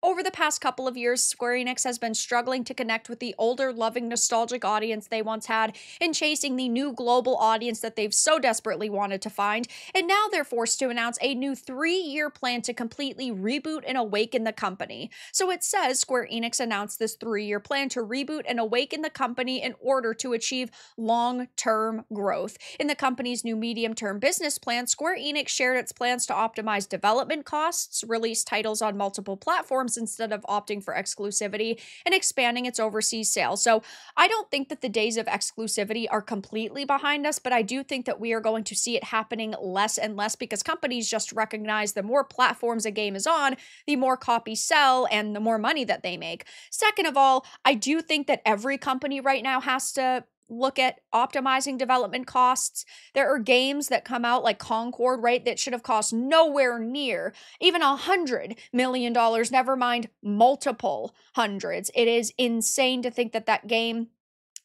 Over the past couple of years, Square Enix has been struggling to connect with the older, loving, nostalgic audience they once had in chasing the new global audience that they've so desperately wanted to find. And now they're forced to announce a new 3-year plan to completely reboot and awaken the company. So it says Square Enix announced this 3-year plan to reboot and awaken the company in order to achieve long-term growth. In the company's new medium-term business plan, Square Enix shared its plans to optimize development costs, release titles on multiple platforms instead of opting for exclusivity, and expanding its overseas sales. So I don't think that the days of exclusivity are completely behind us, but I do think that we are going to see it happening less and less because companies just recognize the more platforms a game is on, the more copies sell and the more money that they make. Second of all, I do think that every company right now has to look at optimizing development costs. There are games that come out like Concord, right, that should have cost nowhere near even $100 million, never mind multiple hundreds. It is insane to think that that game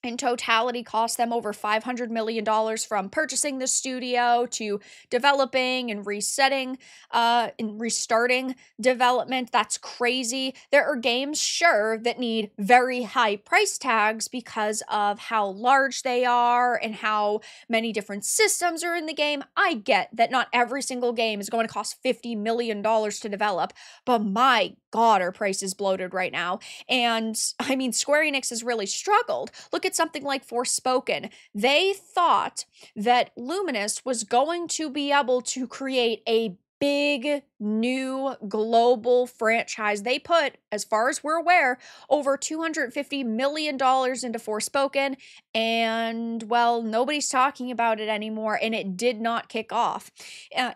in totality cost them over $500 million from purchasing the studio to developing and resetting and restarting development. That's crazy. There are games, sure, that need very high price tags because of how large they are and how many different systems are in the game. I get that not every single game is going to cost $50 million to develop, but my God, our price is bloated right now. And I mean, Square Enix has really struggled. Look at something like Forspoken. They thought that Luminous was going to be able to create a big new global franchise. They put, as far as we're aware, over $250 million into Forspoken, and well, nobody's talking about it anymore, and it did not kick off.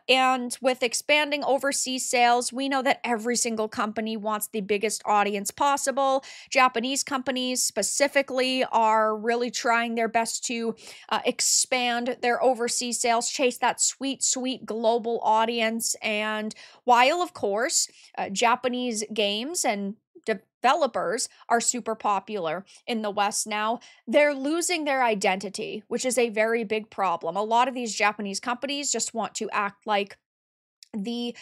And with expanding overseas sales, we know that every single company wants the biggest audience possible. Japanese companies specifically are really trying their best to expand their overseas sales, chase that sweet, sweet global audience. And while, of course, Japanese games and developers are super popular in the West now, they're losing their identity, which is a very big problem. A lot of these Japanese companies just want to act like the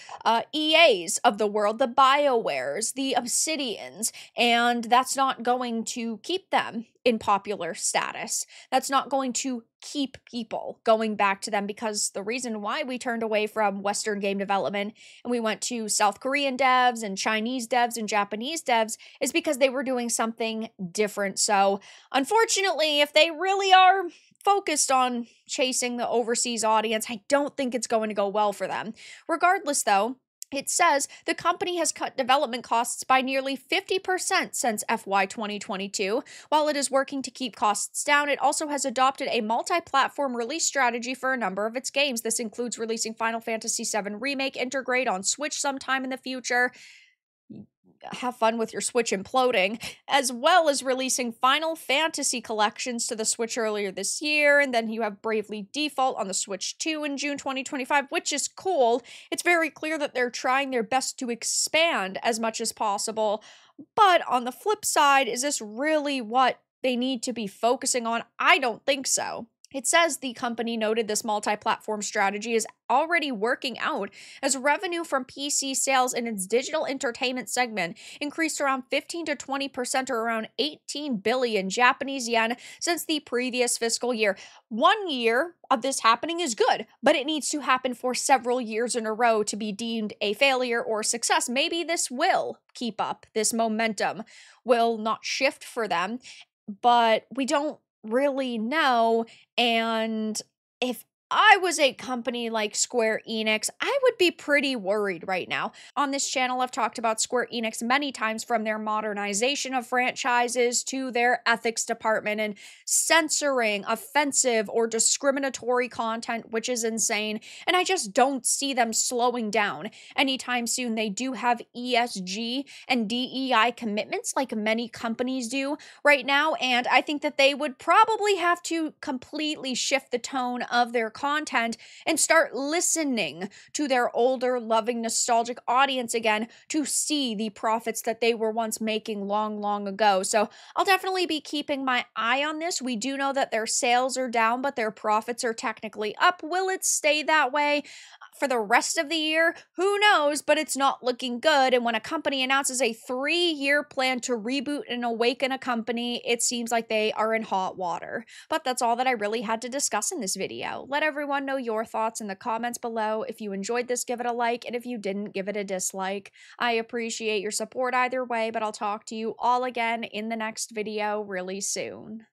EAs of the world, the BioWares, the Obsidians, and that's not going to keep them in popular status. That's not going to keep people going back to them, because the reason why we turned away from Western game development and we went to South Korean devs and Chinese devs and Japanese devs is because they were doing something different. So unfortunately, if they really are focused on chasing the overseas audience, I don't think it's going to go well for them. Regardless, though, it says the company has cut development costs by nearly 50% since FY 2022. While it is working to keep costs down, it also has adopted a multi-platform release strategy for a number of its games. This includes releasing Final Fantasy VII Remake Intergrade on Switch sometime in the future. Have fun with your Switch imploding, as well as releasing Final Fantasy collections to the Switch earlier this year, and then you have Bravely Default on the Switch 2 in June 2025, which is cool. It's very clear that they're trying their best to expand as much as possible, but on the flip side, is this really what they need to be focusing on? I don't think so. It says the company noted this multi-platform strategy is already working out as revenue from PC sales in its digital entertainment segment increased around 15 to 20% or around 18 billion Japanese yen since the previous fiscal year. 1 year of this happening is good, but it needs to happen for several years in a row to be deemed a failure or success. Maybe this will keep up. This momentum will not shift for them, but we don't really know. And if I was a company like Square Enix, I would be pretty worried right now. On this channel, I've talked about Square Enix many times, from their modernization of franchises to their ethics department and censoring offensive or discriminatory content, which is insane. And I just don't see them slowing down anytime soon. They do have ESG and DEI commitments like many companies do right now, and I think that they would probably have to completely shift the tone of their content and start listening to their older, loving, nostalgic audience again to see the profits that they were once making long, long ago. So I'll definitely be keeping my eye on this. We do know that their sales are down, but their profits are technically up. Will it stay that way? for the rest of the year, who knows, but it's not looking good. And when a company announces a 3-year plan to reboot and awaken a company, it seems like they are in hot water. But that's all that I really had to discuss in this video. Let everyone know your thoughts in the comments below. If you enjoyed this, give it a like, and if you didn't, give it a dislike. I appreciate your support either way, but I'll talk to you all again in the next video really soon.